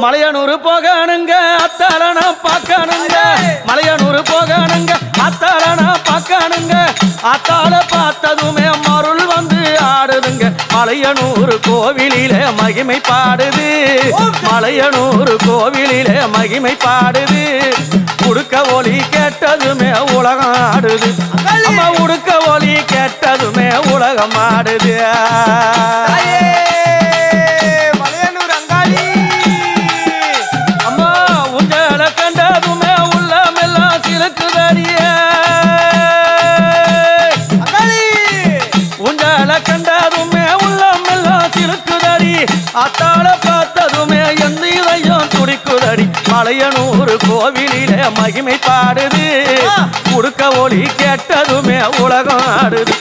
மலையனூர் போகணுங்க அத்தாளன பார்க்கணுங்க மலையனூர் போகணுங்க அத்தாளன பார்க்கணுங்க அத்தாள பார்த்ததுமே மருள் வந்து ஆடுதுங்க மலையனூர் கோவிலிலே மகிமை பாடுது மலையனூர் கோவிலிலே மகிமை பாடுது உடுக்க ஒலி கேட்டதுமே உலகம் ஆடுது அம்மா உடுக்க ஒலி கேட்டதுமே உலகம் ஆடுது அத்தாள பார்த்ததுமே எந்த இதயம் துடிக்குதடி மலையனூர் கோவிலிலே மகிமை பாடுது உடுக்க ஒலி கேட்டதுமே உலகம் ஆடுது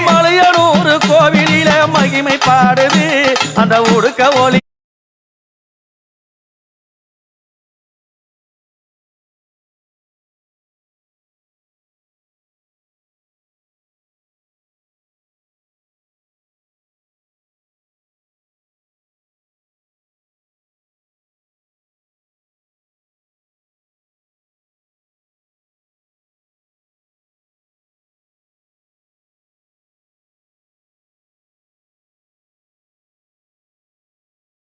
மலையனூர் கோவிலிலே மகிமை பாடுது அந்த உடுக்க ஒலி